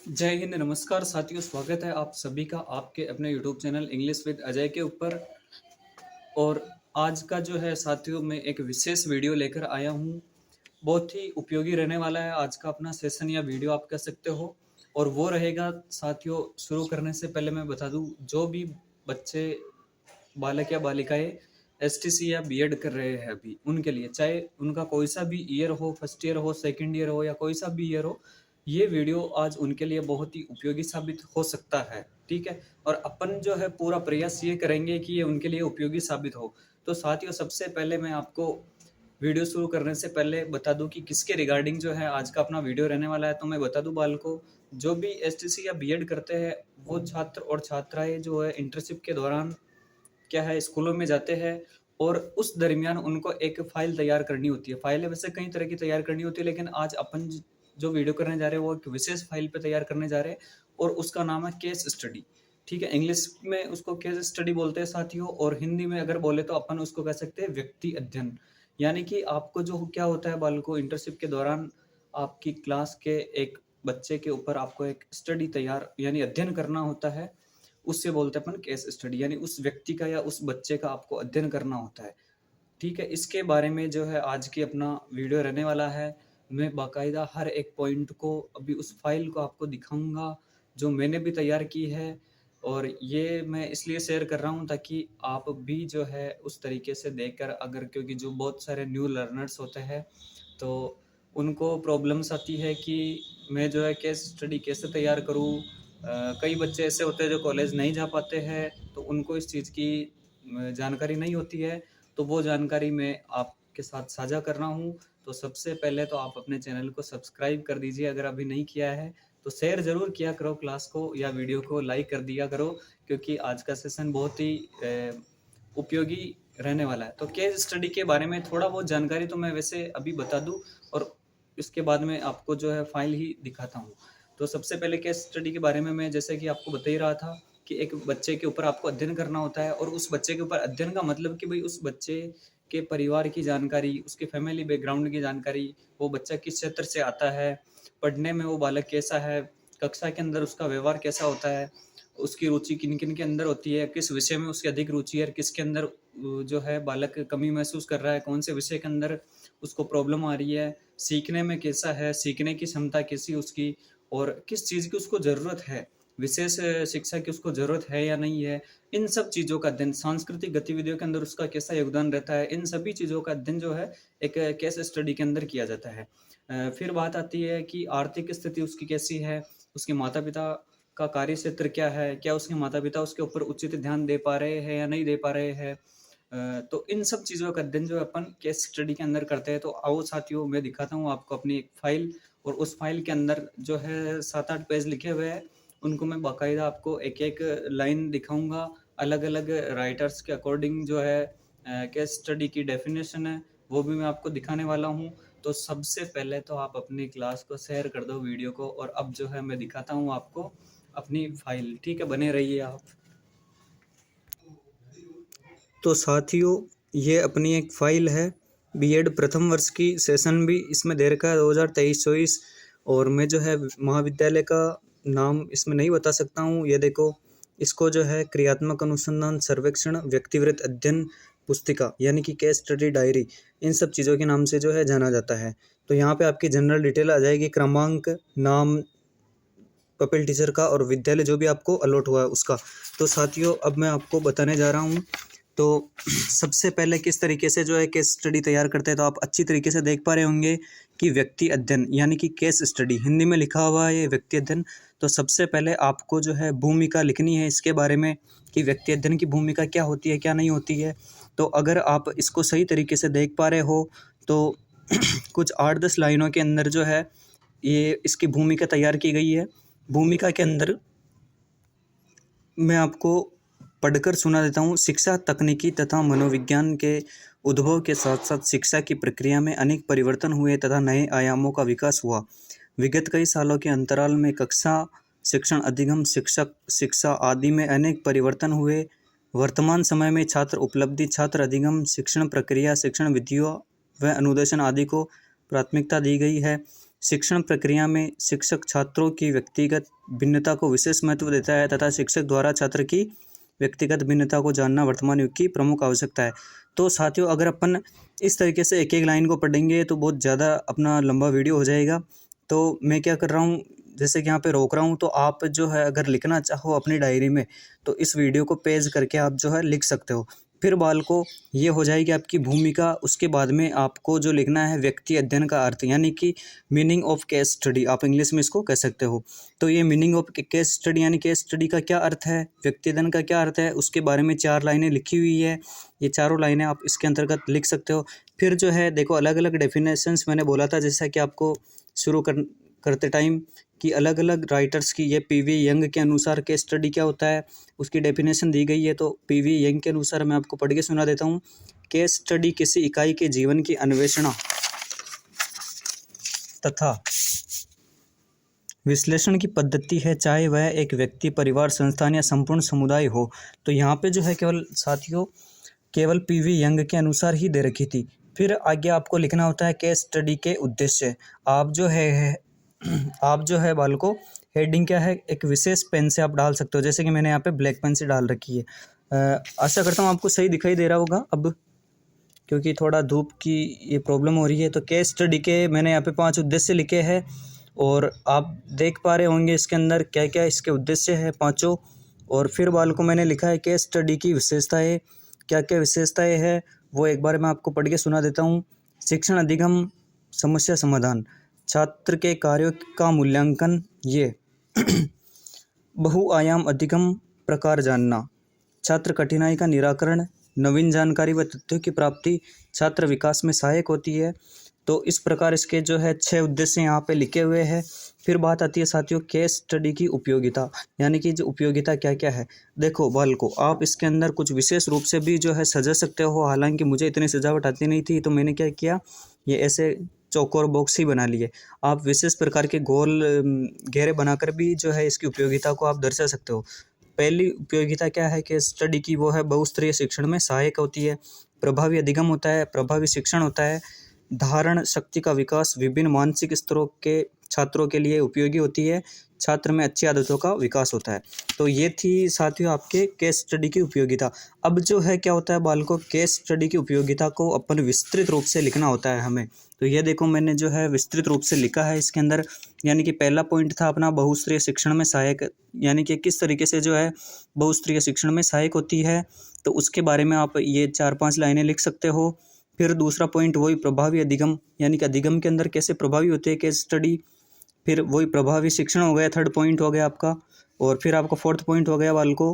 जय हिंद, नमस्कार साथियों। स्वागत है आप सभी का आपके अपने YouTube channel English with Ajay के ऊपर। और आज का जो है साथियों, मैं एक विशेष वीडियो लेकर आया हूँ। बहुत ही उपयोगी रहने वाला है आज का अपना सेशन या वीडियो आप कह सकते हो। और वो रहेगा साथियों, शुरू करने से पहले मैं बता दूँ, जो भी बच्चे, बालक या बालिकाएं एसटीसी या बीएड कर रहे हैं अभी, उनके लिए, चाहे उनका कोई सा भी ईयर हो, फर्स्ट ईयर हो, सेकंड ईयर हो या कोई सा भी ईयर हो, ये वीडियो आज उनके लिए बहुत ही उपयोगी साबित हो सकता है। ठीक है। और अपन जो है पूरा प्रयास ये करेंगे कि ये उनके लिए उपयोगी साबित हो। तो साथियों, सबसे पहले मैं आपको वीडियो शुरू करने से पहले बता दूं कि किसके रिगार्डिंग जो है आज का अपना वीडियो रहने वाला है। तो मैं बता दूं बालकों, जो भी एसटीसी या बीएड करते हैं वो छात्र और छात्राएं जो है इंटर्नशिप के दौरान क्या है, स्कूलों में जाते हैं। और उस दरमियान उनको एक फाइल तैयार करनी होती है। फाइलें वैसे कई तरह की तैयार करनी होती है, लेकिन आज अपन जो वीडियो करने जा रहे हैं वो एक विशेष फाइल पे तैयार करने जा रहे हैं। और उसका नाम है केस स्टडी। ठीक है, इंग्लिश में उसको केस स्टडी बोलते हैं साथियों, और हिंदी में अगर बोले तो अपन उसको कह सकते हैं व्यक्ति अध्ययन। यानी कि आपको जो क्या होता है बालकों, इंटर्नशिप के दौरान आपकी क्लास के एक बच्चे के ऊपर आपको एक स्टडी तैयार यानी अध्ययन करना होता है। उससे बोलते हैं अपन केस स्टडी, यानी उस व्यक्ति का या उस बच्चे का आपको अध्ययन करना होता है। ठीक है, इसके बारे में जो है आज की अपना वीडियो रहने वाला है। मैं बाकायदा हर एक पॉइंट को, अभी उस फाइल को आपको दिखाऊंगा जो मैंने भी तैयार की है। और ये मैं इसलिए शेयर कर रहा हूँ ताकि आप भी जो है उस तरीके से देखकर, अगर, क्योंकि जो बहुत सारे न्यू लर्नर्स होते हैं तो उनको प्रॉब्लम्स आती है कि मैं जो है केस स्टडी कैसे तैयार करूँ। कई बच्चे ऐसे होते हैं जो कॉलेज नहीं जा पाते हैं, तो उनको इस चीज़ की जानकारी नहीं होती है। तो वो जानकारी मैं आपके साथ साझा कर रहा हूँ। तो सबसे पहले तो आप अपने चैनल को सब्सक्राइब कर दीजिए अगर अभी नहीं किया है। तो शेयर ज़रूर किया करो क्लास को, या वीडियो को लाइक कर दिया करो, क्योंकि आज का सेशन बहुत ही उपयोगी रहने वाला है। तो केस स्टडी के बारे में थोड़ा बहुत जानकारी तो मैं वैसे अभी बता दूं, और इसके बाद में आपको जो है फाइल ही दिखाता हूँ। तो सबसे पहले केस स्टडी के बारे में मैं जैसे कि आपको बता ही रहा था कि एक बच्चे के ऊपर आपको अध्ययन करना होता है। और उस बच्चे के ऊपर अध्ययन का मतलब कि भाई उस बच्चे के परिवार की जानकारी, उसके फैमिली बैकग्राउंड की जानकारी, वो बच्चा किस क्षेत्र से आता है, पढ़ने में वो बालक कैसा है, कक्षा के अंदर उसका व्यवहार कैसा होता है, उसकी रुचि किन किन के अंदर होती है, किस विषय में उसकी अधिक रुचि है, किसके अंदर जो है बालक कमी महसूस कर रहा है, कौन से विषय के अंदर उसको प्रॉब्लम आ रही है, सीखने में कैसा है, सीखने की क्षमता कैसी उसकी, और किस चीज़ की उसको ज़रूरत है, विशेष शिक्षा की उसको ज़रूरत है या नहीं है। इन सब चीज़ों का अध्ययन, सांस्कृतिक गतिविधियों के अंदर उसका कैसा योगदान रहता है, इन सभी चीज़ों का अध्ययन जो है एक केस स्टडी के अंदर किया जाता है। फिर बात आती है कि आर्थिक स्थिति उसकी कैसी है, उसके माता पिता का कार्य क्षेत्र क्या है, क्या उसके माता पिता उसके ऊपर उचित ध्यान दे पा रहे हैं या नहीं दे पा रहे हैं। तो इन सब चीज़ों का अध्ययन जो है अपन केस स्टडी के अंदर करते हैं। तो आओ साथियों, मैं दिखाता हूँ आपको अपनी एक फाइल। और उस फाइल के अंदर जो है 7-8 पेज लिखे हुए हैं, उनको मैं बाकायदा आपको एक एक लाइन दिखाऊंगा। अलग अलग राइटर्स के अकॉर्डिंग जो है केस स्टडी की डेफिनेशन है, वो भी मैं आपको दिखाने वाला हूँ। तो सबसे पहले तो आप अपनी क्लास को शेयर कर दो, वीडियो को। और अब जो है मैं दिखाता हूँ आपको अपनी फाइल। ठीक है, बने रहिए आप। तो साथियों, ये अपनी एक फाइल है, बीएड प्रथम वर्ष की। सेशन भी इसमें दे रखा है 2023-24। और मैं जो है महाविद्यालय का नाम इसमें नहीं बता सकता हूँ। ये देखो, इसको जो है क्रियात्मक अनुसंधान सर्वेक्षण व्यक्तिवृत्त अध्ययन पुस्तिका यानी कि केस स्टडी डायरी, इन सब चीज़ों के नाम से जो है जाना जाता है। तो यहाँ पे आपकी जनरल डिटेल आ जाएगी, क्रमांक, नाम कपिल टीचर का, और विद्यालय जो भी आपको अलॉट हुआ है उसका। तो साथियों, अब मैं आपको बताने जा रहा हूँ। तो सबसे पहले किस तरीके से जो है केस स्टडी तैयार करते हैं, तो आप अच्छी तरीके से देख पा रहे होंगे कि व्यक्ति अध्ययन यानी कि केस स्टडी, हिंदी में लिखा हुआ है ये व्यक्ति अध्ययन। तो सबसे पहले आपको जो है भूमिका लिखनी है इसके बारे में, कि व्यक्ति अध्ययन की भूमिका क्या होती है, क्या नहीं होती है। तो अगर आप इसको सही तरीके से देख पा रहे हो तो कुछ 8-10 लाइनों के अंदर जो है ये इसकी भूमिका तैयार की गई है। भूमिका के अंदर मैं आपको पढ़कर सुना देता हूँ। शिक्षा, तकनीकी तथा मनोविज्ञान के उद्भव के साथ साथ शिक्षा की प्रक्रिया में अनेक परिवर्तन हुए तथा नए आयामों का विकास हुआ। विगत कई सालों के अंतराल में कक्षा शिक्षण, अधिगम शिक्षक शिक्षा आदि में अनेक परिवर्तन हुए। वर्तमान समय में छात्र उपलब्धि, छात्र अधिगम, शिक्षण प्रक्रिया, शिक्षण विधियों व अनुदेशन आदि को प्राथमिकता दी गई है। शिक्षण प्रक्रिया में शिक्षक छात्रों की व्यक्तिगत भिन्नता को विशेष महत्व देता है तथा शिक्षक द्वारा छात्र की व्यक्तिगत भिन्नता को जानना वर्तमान युग की प्रमुख आवश्यकता है। तो साथियों, अगर अपन इस तरीके से एक एक लाइन को पढ़ेंगे तो बहुत ज़्यादा अपना लंबा वीडियो हो जाएगा। तो मैं क्या कर रहा हूँ, जैसे कि यहाँ पे रोक रहा हूँ, तो आप जो है अगर लिखना चाहो अपनी डायरी में तो इस वीडियो को पेज करके आप जो है लिख सकते हो। फिर बाल को ये हो जाएगी आपकी भूमिका। उसके बाद में आपको जो लिखना है व्यक्ति अध्ययन का अर्थ, यानी कि मीनिंग ऑफ केस स्टडी, आप इंग्लिश में इसको कह सकते हो। तो ये मीनिंग ऑफ केस स्टडी यानी केस स्टडी का क्या अर्थ है, व्यक्ति अध्ययन का क्या अर्थ है, उसके बारे में 4 लाइनें लिखी हुई है। ये चारों लाइनें आप इसके अंतर्गत लिख सकते हो। फिर जो है देखो, अलग अलग डेफिनेशंस मैंने बोला था जैसा कि आपको शुरू करते टाइम कि अलग अलग राइटर्स की, ये पीवी यंग के अनुसार केस स्टडी क्या होता है उसकी डेफिनेशन दी गई है। तो पीवी यंग के अनुसार मैं आपको पढ़ के सुना देता हूँ। केस स्टडी किसी इकाई के जीवन की अन्वेषण तथा विश्लेषण की पद्धति है, चाहे वह एक व्यक्ति, परिवार, संस्थान या संपूर्ण समुदाय हो। तो यहाँ पे जो है केवल साथियों केवल पीवी यंग के अनुसार ही दे रखी थी। फिर आगे आपको लिखना होता है केस स्टडी के उद्देश्य। आप जो है बाल को हेडिंग क्या है एक विशेष पेन से आप डाल सकते हो, जैसे कि मैंने यहाँ पे ब्लैक पेन से डाल रखी है। आशा करता हूँ आपको सही दिखाई दे रहा होगा अब, क्योंकि थोड़ा धूप की ये प्रॉब्लम हो रही है। तो केस स्टडी के मैंने यहाँ पे 5 उद्देश्य लिखे हैं और आप देख पा रहे होंगे इसके अंदर क्या क्या इसके उद्देश्य है 5। और फिर बाल को मैंने लिखा है केस स्टडी की विशेषताएँ, क्या क्या विशेषताएँ हैं वो एक बार मैं आपको पढ़ के सुना देता हूँ। शिक्षण अधिगम, समस्या समाधान, छात्र के कार्यों का मूल्यांकन, ये बहुआयाम अधिगम प्रकार जानना, छात्र कठिनाई का निराकरण, नवीन जानकारी व तथ्यों की प्राप्ति छात्र विकास में सहायक होती है। तो इस प्रकार इसके जो है 6 उद्देश्य यहाँ पे लिखे हुए हैं। फिर बात आती है साथियों केस स्टडी की उपयोगिता, यानी कि जो उपयोगिता क्या क्या है। देखो बाल को आप इसके अंदर कुछ विशेष रूप से भी जो है सजा सकते हो। हालांकि मुझे इतनी सजावट आती नहीं थी, तो मैंने क्या किया, ये ऐसे चौकोर बॉक्स ही बना लिए। आप विशेष प्रकार के गोल घेरे बनाकर भी जो है इसकी उपयोगिता को आप दर्शा सकते हो। पहली उपयोगिता क्या है केस स्टडी की, वो है बहुस्तरीय शिक्षण में सहायक होती है, प्रभावी अधिगम होता है, प्रभावी शिक्षण होता है, धारण शक्ति का विकास विभिन्न मानसिक स्तरों के छात्रों के लिए उपयोगी होती है, छात्र में अच्छी आदतों का विकास होता है। तो ये थी साथियों आपके केस स्टडी की उपयोगिता। अब जो है क्या होता है बाल को, केस स्टडी की उपयोगिता को अपन विस्तृत रूप से लिखना होता है हमें। तो ये देखो मैंने जो है विस्तृत रूप से लिखा है इसके अंदर। यानी कि पहला पॉइंट था अपना बहुस्तरीय शिक्षण में सहायक, यानी कि किस तरीके से जो है बहुस्तरीय शिक्षण में सहायक होती है, तो उसके बारे में आप ये 4-5 लाइनें लिख सकते हो। फिर दूसरा पॉइंट वही प्रभावी अधिगम, यानी कि अधिगम के अंदर कैसे प्रभावी होती है केस स्टडी। फिर वही प्रभावी शिक्षण हो गया, 3rd पॉइंट हो गया आपका। और फिर आपका 4th पॉइंट हो गया बाल को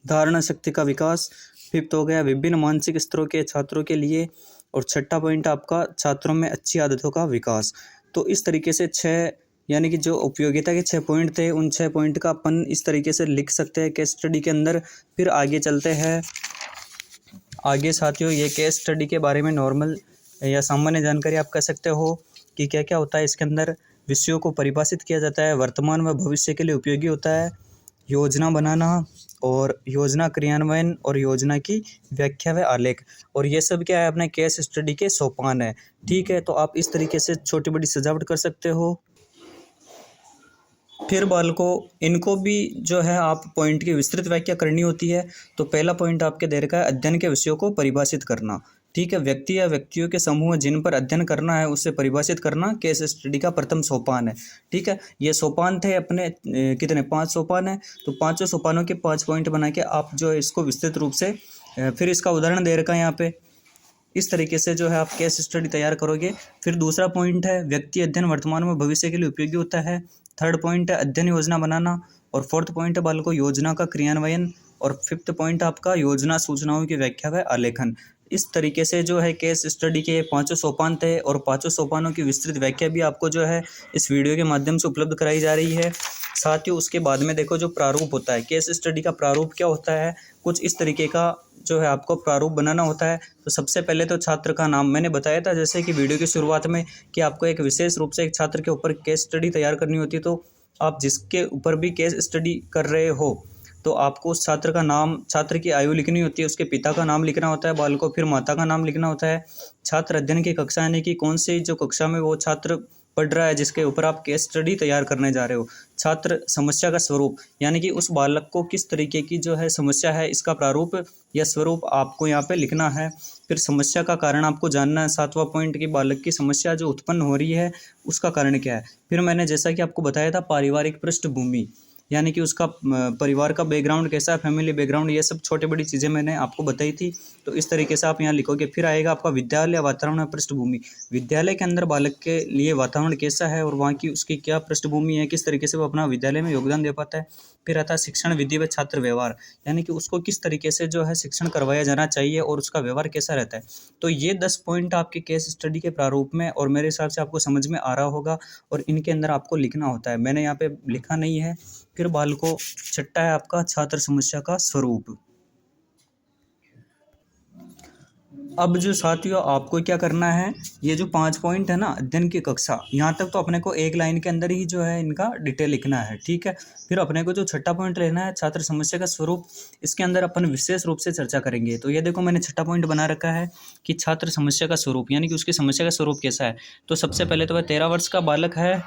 धारणा शक्ति का विकास, 5th हो गया विभिन्न मानसिक स्तरों के छात्रों के लिए, और 6ठा पॉइंट आपका छात्रों में अच्छी आदतों का विकास। तो इस तरीके से 6, यानी कि जो उपयोगिता के 6 पॉइंट थे, उन 6 पॉइंट का अपन इस तरीके से लिख सकते हैं केस स्टडी के अंदर। फिर आगे चलते हैं। आगे साथियों ये केस स्टडी के बारे में नॉर्मल या सामान्य जानकारी आप कह सकते हो कि क्या क्या होता है इसके अंदर। विषयों को परिभाषित किया जाता है, वर्तमान व भविष्य के लिए उपयोगी होता है, योजना बनाना और योजना क्रियान्वयन और योजना की व्याख्या व आलेख। और ये सब क्या है अपने केस स्टडी के सोपान है। ठीक है, तो आप इस तरीके से छोटी बड़ी सजावट कर सकते हो। फिर बाल को इनको भी जो है आप पॉइंट की विस्तृत व्याख्या करनी होती है। तो पहला पॉइंट आपके दे रखा है अध्ययन के विषयों को परिभाषित करना। ठीक है, व्यक्ति या व्यक्तियों के समूह जिन पर अध्ययन करना है उसे परिभाषित करना केस स्टडी का प्रथम सोपान है। ठीक है, ये सोपान थे अपने कितने 5 सोपान है। तो 5 सोपानों के 5 पॉइंट बना के आप जो है इसको विस्तृत रूप से, फिर इसका उदाहरण दे रखा है यहाँ पे। इस तरीके से जो है आप केस स्टडी तैयार करोगे। फिर दूसरा पॉइंट है व्यक्ति अध्ययन वर्तमान में भविष्य के लिए उपयोगी होता है। 3rd पॉइंट है अध्ययन योजना बनाना। और 4th पॉइंट है बाल को योजना का क्रियान्वयन। और 5th पॉइंट आपका योजना सूचनाओं की व्याख्या व आलेखन। इस तरीके से जो है केस स्टडी के 5 सोपान थे, और 5 सोपानों की विस्तृत व्याख्या भी आपको जो है इस वीडियो के माध्यम से उपलब्ध कराई जा रही है। साथियों उसके बाद में देखो जो प्रारूप होता है, केस स्टडी का प्रारूप क्या होता है, कुछ इस तरीके का जो है आपको प्रारूप बनाना होता है। तो सबसे पहले तो छात्र का नाम, मैंने बताया था जैसे कि वीडियो की शुरुआत में कि आपको एक विशेष रूप से एक छात्र के ऊपर केस स्टडी तैयार करनी होती है। तो आप जिसके ऊपर भी केस स्टडी कर रहे हो, तो आपको उस छात्र का नाम, छात्र की आयु लिखनी होती है, उसके पिता का नाम लिखना होता है बालकों, फिर माता का नाम लिखना होता है, छात्र अध्ययन की कक्षा यानी कि कौन सी जो कक्षा में वो छात्र पढ़ रहा है जिसके ऊपर आप केस स्टडी तैयार करने जा रहे हो, छात्र समस्या का स्वरूप यानी कि उस बालक को किस तरीके की जो है समस्या है इसका प्रारूप या स्वरूप आपको यहाँ पे लिखना है। फिर समस्या का कारण आपको जानना है, 7वां पॉइंट की बालक की समस्या जो उत्पन्न हो रही है उसका कारण क्या है। फिर मैंने जैसा कि आपको बताया था पारिवारिक पृष्ठभूमि यानी कि उसका परिवार का बैकग्राउंड कैसा है, फैमिली बैकग्राउंड, ये सब छोटी बड़ी चीज़ें मैंने आपको बताई थी। तो इस तरीके से आप यहाँ लिखोगे। फिर आएगा आपका विद्यालय वातावरण और पृष्ठभूमि, विद्यालय के अंदर बालक के लिए वातावरण कैसा है और वहाँ की उसकी क्या पृष्ठभूमि है, किस तरीके से वो अपना विद्यालय में योगदान दे पाता है। फिर आता है शिक्षण विधि व छात्र व्यवहार यानी कि उसको किस तरीके से जो है शिक्षण करवाया जाना चाहिए और उसका व्यवहार कैसा रहता है। तो ये 10 पॉइंट आपके केस स्टडी के प्रारूप में और मेरे हिसाब से आपको समझ में आ रहा होगा और इनके अंदर आपको लिखना होता है। मैंने यहाँ पे लिखा नहीं है। फिर बालकों, छठा है आपका छात्र समस्या का स्वरूप। अब जो साथियों आपको क्या करना है, ये जो 5 पॉइंट है ना अध्ययन की कक्षा, यहाँ तक तो अपने को एक लाइन के अंदर ही जो है इनका डिटेल लिखना है, ठीक है। फिर अपने को जो छठा पॉइंट लेना है छात्र समस्या का स्वरूप, इसके अंदर अपन विशेष रूप से चर्चा करेंगे। तो ये देखो मैंने छठा पॉइंट बना रखा है कि छात्र समस्या का स्वरूप यानी कि उसकी समस्या का स्वरूप कैसा है। तो सबसे पहले तो वह 13 वर्ष का बालक है,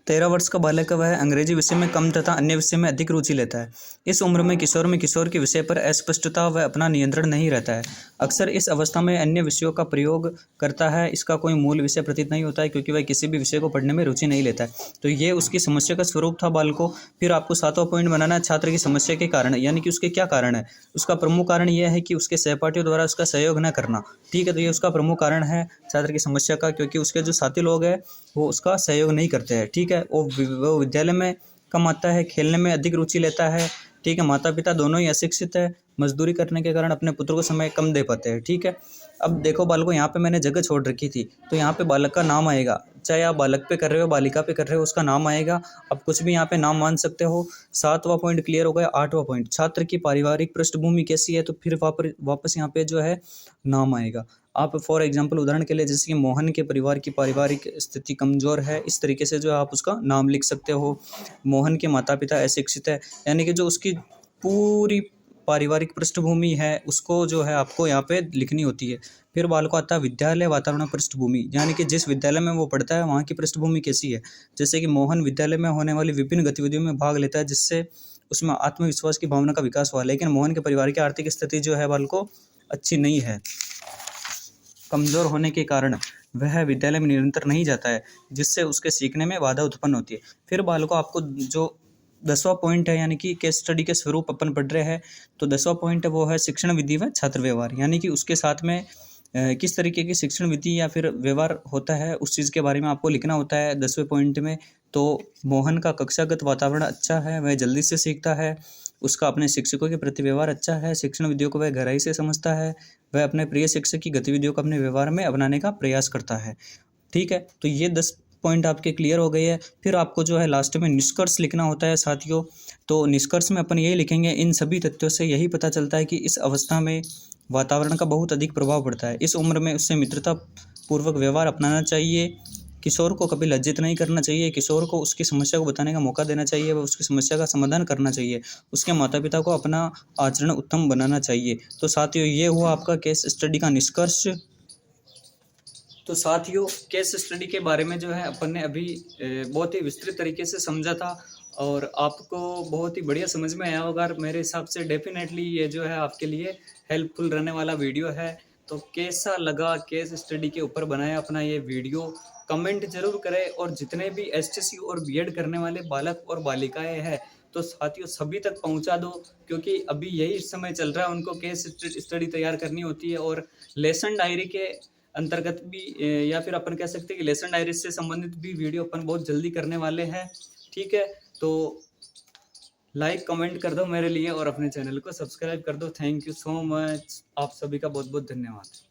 13 वर्ष का बालक वह अंग्रेजी विषय में कम तथा अन्य विषय में अधिक रुचि लेता है। इस उम्र में किशोर के विषय पर अस्पष्टता व अपना नियंत्रण नहीं रहता है। अक्सर इस अवस्था में अन्य विषयों का प्रयोग करता है। इसका कोई मूल विषय प्रतीत नहीं होता है क्योंकि वह किसी भी विषय को पढ़ने में रुचि नहीं लेता है। तो ये उसकी समस्या का स्वरूप था बालकों। फिर आपको 7वां पॉइंट बनाना है छात्र की समस्या के कारण यानी कि उसके क्या कारण है। उसका प्रमुख कारण यह है कि उसके सहपाठियों द्वारा उसका सहयोग न करना, ठीक है। तो ये उसका प्रमुख कारण है छात्र की समस्या का, क्योंकि उसके जो साथी लोग हैं वो उसका सहयोग नहीं करते हैं, ठीक है। वो विद्यालय में कम आता है, खेलने में अधिक रुचि लेता है, ठीक है। माता पिता दोनों ही अशिक्षित है, मजदूरी करने के कारण अपने पुत्र को समय कम दे पाते हैं, ठीक है। अब देखो बालकों, यहाँ पे मैंने जगह छोड़ रखी थी, तो यहाँ पे बालक का नाम आएगा, चाहे आप बालक पे कर रहे हो बालिका पे कर रहे हो उसका नाम आएगा। आप कुछ भी यहाँ पे नाम मान सकते हो। 7वां पॉइंट क्लियर हो गया। 8वां पॉइंट छात्र की पारिवारिक पृष्ठभूमि कैसी है, तो फिर वापस यहाँ पे जो है नाम आएगा। आप फॉर एग्जांपल उदाहरण के लिए जैसे कि मोहन के परिवार की पारिवारिक स्थिति कमजोर है, इस तरीके से जो आप उसका नाम लिख सकते हो। मोहन के माता पिता अशिक्षित है, यानी कि जो उसकी पूरी पारिवारिक पृष्ठभूमि है उसको जो है आपको यहाँ पे लिखनी होती है। फिर बाल को आता है विद्यालय वातावरण पृष्ठभूमि, यानी कि जिस विद्यालय में वो पढ़ता है वहाँ की पृष्ठभूमि कैसी है। जैसे कि मोहन विद्यालय में होने वाली विभिन्न गतिविधियों में भाग लेता है जिससे उसमें आत्मविश्वास की भावना का विकास हुआ, लेकिन मोहन के परिवार की आर्थिक स्थिति जो है बाल को अच्छी नहीं है। कमज़ोर होने के कारण वह विद्यालय में निरंतर नहीं जाता है, जिससे उसके सीखने में बाधा उत्पन्न होती है। फिर बालकों, आपको जो 10वां पॉइंट है यानी कि केस स्टडी के स्वरूप अपन पढ़ रहे हैं, तो 10वां पॉइंट है वो है शिक्षण विधि व छात्र व्यवहार, यानी कि उसके साथ में किस तरीके की शिक्षण विधि या फिर व्यवहार होता है उस चीज़ के बारे में आपको लिखना होता है 10वें पॉइंट में। तो मोहन का कक्षागत वातावरण अच्छा है, वह जल्दी से सीखता है, उसका अपने शिक्षकों के प्रति व्यवहार अच्छा है, शिक्षण विधियों को वह गहराई से समझता है, वह अपने प्रिय शिक्षक की गतिविधियों को अपने व्यवहार में अपनाने का प्रयास करता है, ठीक है। तो ये 10 पॉइंट आपके क्लियर हो गए हैं। फिर आपको जो है लास्ट में निष्कर्ष लिखना होता है साथियों। तो निष्कर्ष में अपन यही लिखेंगे, इन सभी तथ्यों से यही पता चलता है कि इस अवस्था में वातावरण का बहुत अधिक प्रभाव पड़ता है। इस उम्र में उससे मित्रता पूर्वक व्यवहार अपनाना चाहिए, किशोर को कभी लज्जित नहीं करना चाहिए, किशोर को उसकी समस्या को बताने का मौका देना चाहिए, वह उसकी समस्या का समाधान करना चाहिए, उसके माता पिता को अपना आचरण उत्तम बनाना चाहिए। तो साथियों ये हुआ आपका केस स्टडी का निष्कर्ष। तो साथियों केस स्टडी के बारे में जो है अपन ने अभी बहुत ही विस्तृत तरीके से समझा था और आपको बहुत ही बढ़िया समझ में आया होगा। मेरे हिसाब से डेफिनेटली ये जो है आपके लिए हेल्पफुल रहने वाला वीडियो है। तो कैसा लगा केस स्टडी के ऊपर बनाया अपना ये वीडियो, कमेंट जरूर करें। और जितने भी एसटीसी और बीएड करने वाले बालक और बालिकाएं हैं तो साथियों सभी तक पहुंचा दो, क्योंकि अभी यही समय चल रहा है, उनको केस स्टडी तैयार करनी होती है। और लेसन डायरी के अंतर्गत भी या फिर अपन कह सकते हैं कि लेसन डायरी से संबंधित भी वीडियो अपन बहुत जल्दी करने वाले हैं, ठीक है। तो लाइक कमेंट कर दो मेरे लिए और अपने चैनल को सब्सक्राइब कर दो। थैंक यू सो मच, आप सभी का बहुत बहुत धन्यवाद।